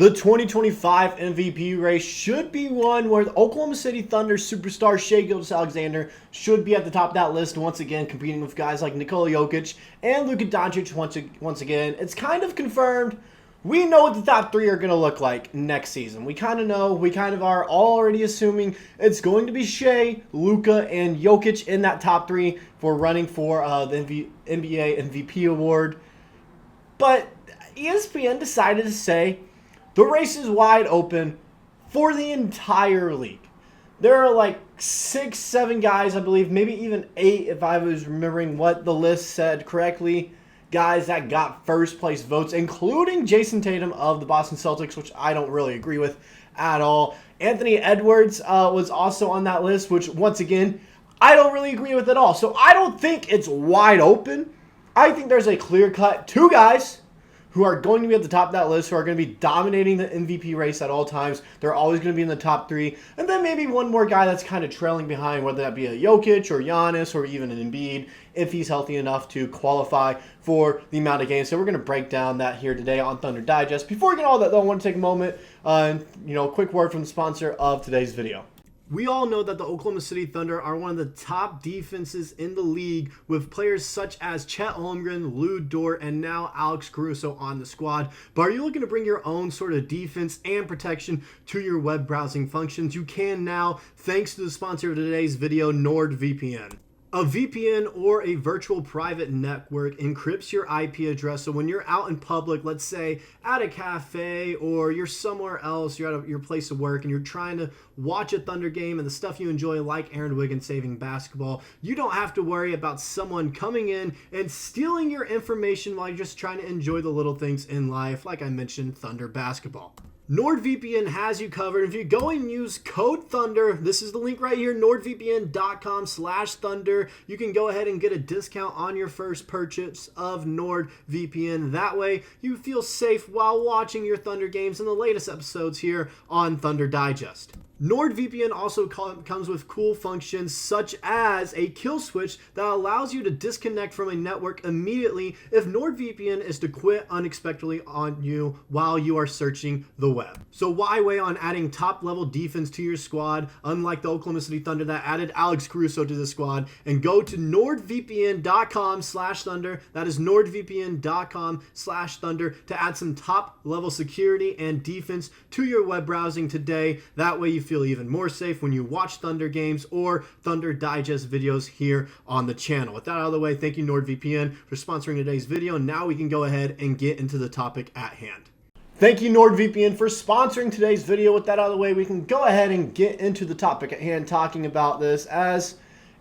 The 2025 MVP race should be one where the Oklahoma City Thunder superstar Shai Gilgeous-Alexander should be at the top of that list once again, competing with guys like Nikola Jokic and Luka Doncic once again. It's kind of confirmed. We know what the top three are going to look like next season. We kind of know. We kind of are already assuming it's going to be Shai, Luka, and Jokic in that top three for running for the NBA MVP award. But ESPN decided to say the race is wide open for the entire league. There are like 6, 7 guys, I believe, maybe even 8 if I was remembering what the list said correctly. Guys that got first place votes, including Jason Tatum of the Boston Celtics, which I don't really agree with at all. Anthony Edwards was also on that list, which once again, I don't really agree with at all. So I don't think it's wide open. I think there's a clear-cut 2 guys who are going to be at the top of that list, who are going to be dominating the MVP race at all times. They're always going to be in the top 3. And then maybe one more guy that's kind of trailing behind, whether that be a Jokic or Giannis or even an Embiid, if he's healthy enough to qualify for the amount of games. So we're going to break down that here today on Thunder Digest. Before we get all that, though, I want to take a moment and, quick word from the sponsor of today's video. We all know that the Oklahoma City Thunder are one of the top defenses in the league with players such as Chet Holmgren, Dort, and now Alex Caruso on the squad. But are you looking to bring your own sort of defense and protection to your web browsing functions? You can now, thanks to the sponsor of today's video, NordVPN. A VPN or a virtual private network encrypts your IP address, so when you're out in public, let's say at a cafe or you're somewhere else, you're at your place of work and you're trying to watch a Thunder game and the stuff you enjoy like Aaron Wiggins saving basketball, you don't have to worry about someone coming in and stealing your information while you're just trying to enjoy the little things in life, like I mentioned, Thunder basketball. NordVPN has you covered. If you go and use code Thunder, this is the link right here, nordvpn.com/Thunder. You can go ahead and get a discount on your first purchase of NordVPN. That way, you feel safe while watching your Thunder games and the latest episodes here on Thunder Digest. NordVPN also comes with cool functions such as a kill switch that allows you to disconnect from a network immediately if NordVPN is to quit unexpectedly on you while you are searching the web. So why wait on adding top-level defense to your squad, unlike the Oklahoma City Thunder that added Alex Caruso to the squad, and go to nordvpn.com/Thunder. That is nordvpn.com/Thunder to add some top-level security and defense to your web browsing today. That way you feel even more safe when you watch Thunder games or Thunder Digest videos here on the channel. With that out of the way, thank you NordVPN for sponsoring today's video. Now we can go ahead and get into the topic at hand. Thank you NordVPN for sponsoring today's video. With that out of the way, we can go ahead and get into the topic at hand, talking about this, as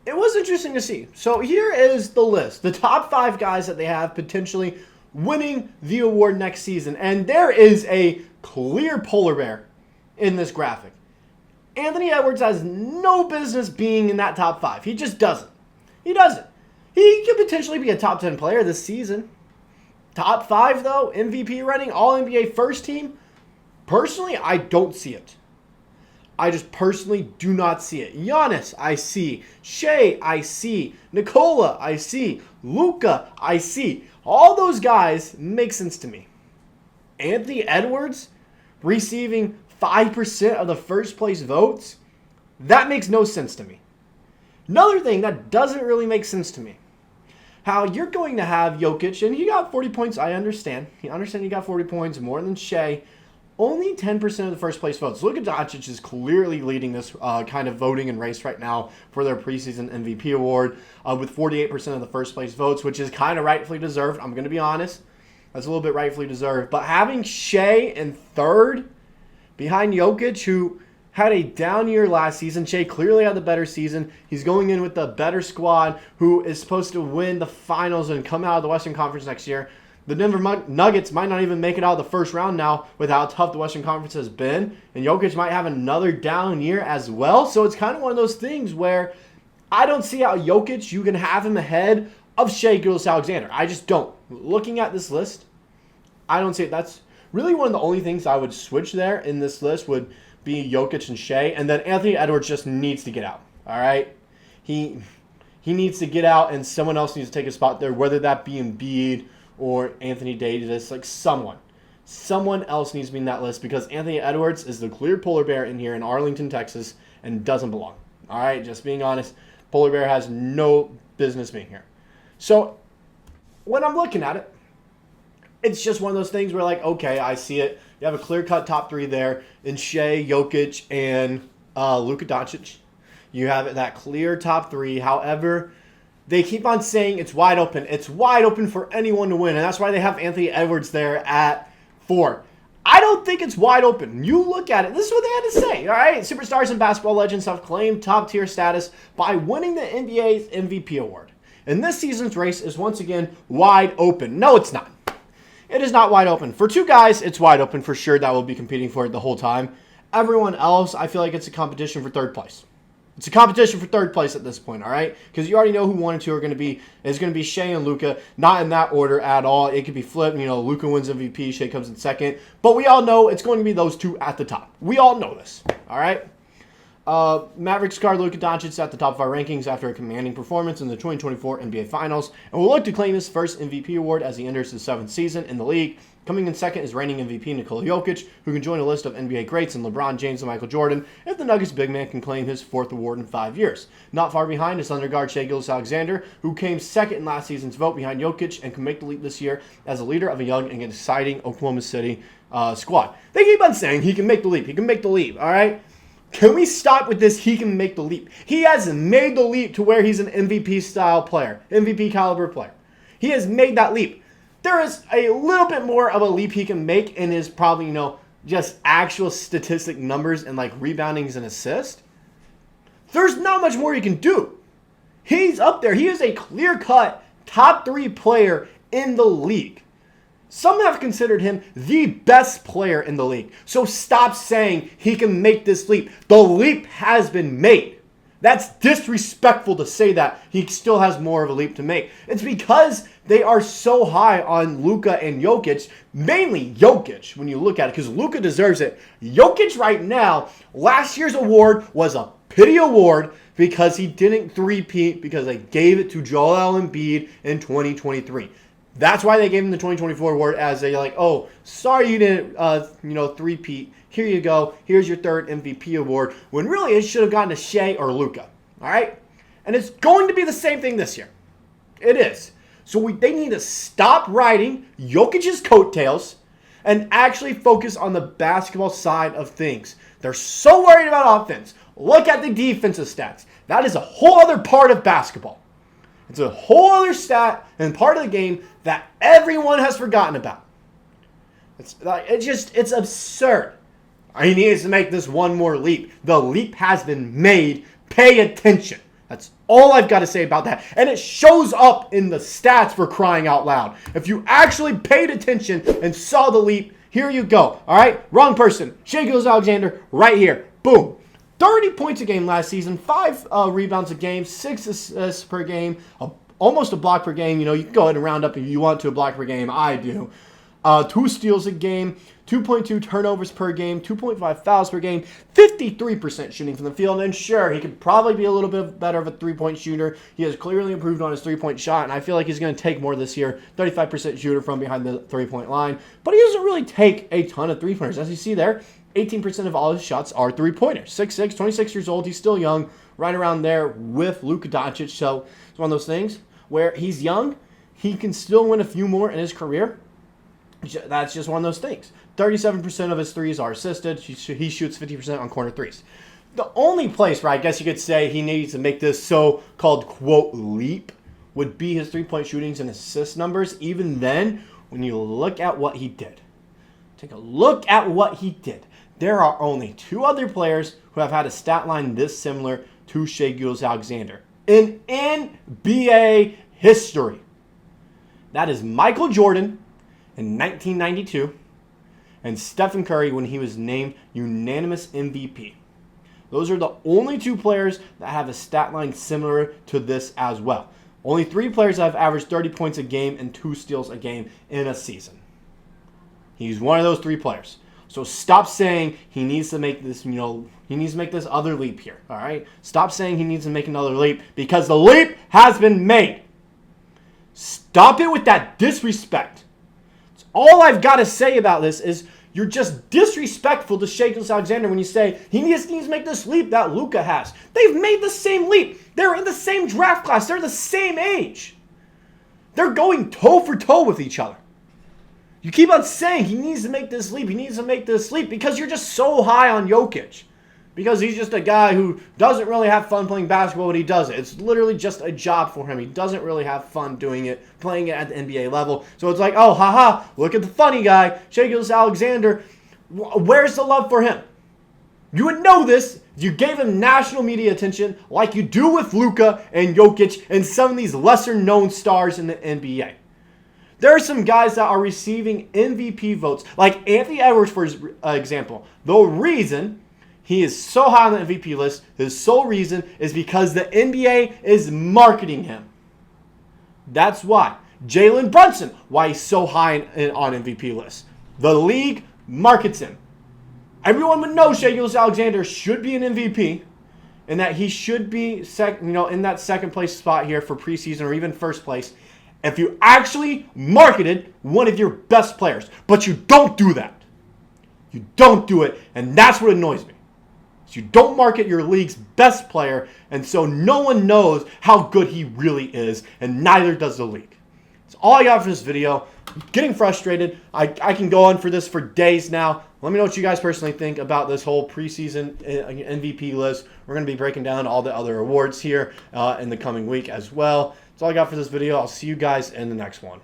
it was interesting to see. So here is the list, the top 5 guys that they have potentially winning the award next season. And there is a clear polar bear in this graphic. Anthony Edwards has no business being in that top 5. He just doesn't. He doesn't. He could potentially be a top 10 player this season. Top 5, though, MVP running, All-NBA first team, personally, I don't see it. I just personally do not see it. Giannis, I see. Shai, I see. Nikola, I see. Luka, I see. All those guys make sense to me. Anthony Edwards receiving 5% of the first place votes, that makes no sense to me. Another thing that doesn't really make sense to me, how you're going to have Jokic, and he got 40 points, I understand. He got 40 points, more than Shai. Only 10% of the first place votes. Luka Doncic is clearly leading this kind of voting and race right now for their preseason MVP award with 48% of the first place votes, which is kind of rightfully deserved. I'm going to be honest. That's a little bit rightfully deserved. But having Shai in third behind Jokic, who had a down year last season. Shai clearly had the better season. He's going in with the better squad, who is supposed to win the finals and come out of the Western Conference next year. The Denver Nuggets might not even make it out of the first round now with how tough the Western Conference has been. And Jokic might have another down year as well. So it's kind of one of those things where I don't see how Jokic, you can have him ahead of Shai Gilgeous-Alexander. I just don't. Looking at this list, I don't see it. That's really one of the only things I would switch there in this list would be Jokic and Shai. And then Anthony Edwards just needs to get out. All right? He needs to get out, and someone else needs to take a spot there, whether that be Embiid or Anthony Davis, like someone. Someone else needs to be in that list because Anthony Edwards is the clear polar bear in here in Arlington, Texas, and doesn't belong. All right, just being honest, polar bear has no business being here. So when I'm looking at it, it's just one of those things where, like, okay, I see it. You have a clear-cut top three there in Shai, Jokic, and Luka Doncic. You have that clear top three. However, they keep on saying it's wide open. It's wide open for anyone to win, and that's why they have Anthony Edwards there at 4. I don't think it's wide open. You look at it. This is what they had to say, all right? Superstars and basketball legends have claimed top-tier status by winning the NBA's MVP award. And this season's race is once again wide open. No, it's not. It is not wide open. For 2 guys, it's wide open for sure that will be competing for it the whole time. Everyone else, I feel like it's a competition for 3rd place. It's a competition for 3rd place at this point, all right? Because you already know who 1 and 2 are going to be. It's going to be Shai and Luka, not in that order at all. It could be flipped. Luka wins MVP, Shai comes in 2nd. But we all know it's going to be those 2 at the top. We all know this, all right? Mavericks card Luka Doncic at the top of our rankings after a commanding performance in the 2024 NBA Finals, and will look to claim his first MVP award as he enters his 7th season in the league. Coming in 2nd is reigning MVP Nikola Jokic, who can join a list of NBA greats in LeBron James and Michael Jordan if the Nuggets big man can claim his 4th award in 5 years. Not far behind is Thunder guard Shai Gilgeous-Alexander, who came 2nd in last season's vote behind Jokic and can make the leap this year as a leader of a young and exciting Oklahoma City squad. They keep on saying he can make the leap. He can make the leap, all right? Can we stop with this? He can make the leap. He has made the leap to where he's an MVP style player, MVP caliber player. He has made that leap. There is a little bit more of a leap he can make in his probably, just actual statistic numbers and like reboundings and assists. There's not much more he can do. He's up there. He is a clear-cut top 3 player in the league. Some have considered him the best player in the league. So stop saying he can make this leap. The leap has been made. That's disrespectful to say that he still has more of a leap to make. It's because they are so high on Luka and Jokic, mainly Jokic when you look at it, because Luka deserves it. Jokic right now, last year's award was a pity award because he didn't three-peat because they gave it to Joel Embiid in 2023. That's why they gave him the 2024 award as sorry you didn't, three-peat. Here you go. Here's your 3rd MVP award. When really it should have gone to Shai or Luka. All right? And it's going to be the same thing this year. It is. So they need to stop riding Jokic's coattails and actually focus on the basketball side of things. They're so worried about offense. Look at the defensive stats. That is a whole other part of basketball. It's a whole other stat and part of the game that everyone has forgotten about. It's absurd. He needs to make this one more leap. The leap has been made. Pay attention. That's all I've got to say about that. And it shows up in the stats for crying out loud. If you actually paid attention and saw the leap, here you go. All right? Wrong person. Shai Gilgeous-Alexander right here. Boom. 30 points a game last season, 5 rebounds a game, 6 assists per game, almost a block per game. You can go ahead and round up if you want to a block per game. I do. 2 steals a game, 2.2 turnovers per game, 2.5 fouls per game, 53% shooting from the field. And sure, he could probably be a little bit better of a 3-point shooter. He has clearly improved on his 3-point shot, and I feel like he's going to take more this year. 35% shooter from behind the 3-point line. But he doesn't really take a ton of 3-pointers. As you see there, 18% of all his shots are 3-pointers. 6'6", 26 years old. He's still young, right around there with Luka Doncic. So it's one of those things where he's young. He can still win a few more in his career. That's just one of those things. 37% of his threes are assisted. He shoots 50% on corner threes. The only place where I guess you could say he needs to make this so-called, quote, leap would be his 3-point shootings and assist numbers. Even then, when you look at what he did, take a look at what he did. There are only 2 other players who have had a stat line this similar to Shai Gilgeous-Alexander in NBA history. That is Michael Jordan in 1992 and Stephen Curry when he was named unanimous MVP. Those are the only 2 players that have a stat line similar to this as well. Only 3 players that have averaged 30 points a game and 2 steals a game in a season. He's one of those 3 players. So stop saying he needs to make this, he needs to make this other leap here, all right? Stop saying he needs to make another leap because the leap has been made. Stop it with that disrespect. That's all I've got to say about this is you're just disrespectful to Shai Gilgeous-Alexander when you say he just needs to make this leap that Luka has. They've made the same leap. They're in the same draft class. They're the same age. They're going toe for toe with each other. You keep on saying he needs to make this leap. He needs to make this leap because you're just so high on Jokic. Because he's just a guy who doesn't really have fun playing basketball when he does it. It's literally just a job for him. He doesn't really have fun doing it, playing it at the NBA level. So it's like, oh, haha, look at the funny guy, Shai Gilgeous-Alexander. Where's the love for him? You would know this if you gave him national media attention like you do with Luka and Jokic and some of these lesser-known stars in the NBA. There are some guys that are receiving MVP votes, like Anthony Edwards, for example. The reason he is so high on the MVP list, his sole reason is because the NBA is marketing him. That's why. Jalen Brunson, why he's so high on MVP lists. The league markets him. Everyone would know Shai Gilgeous-Alexander should be an MVP and that he should be in that second place spot here for preseason or even first place if you actually marketed one of your best players. But you don't do that. You don't do it, and that's what annoys me. So you don't market your league's best player, and so no one knows how good he really is, and neither does the league. That's all I got for this video. I'm getting frustrated. I can go on for this for days now. Let me know what you guys personally think about this whole preseason MVP list. We're going to be breaking down all the other awards here in the coming week as well. That's all I got for this video. I'll see you guys in the next one.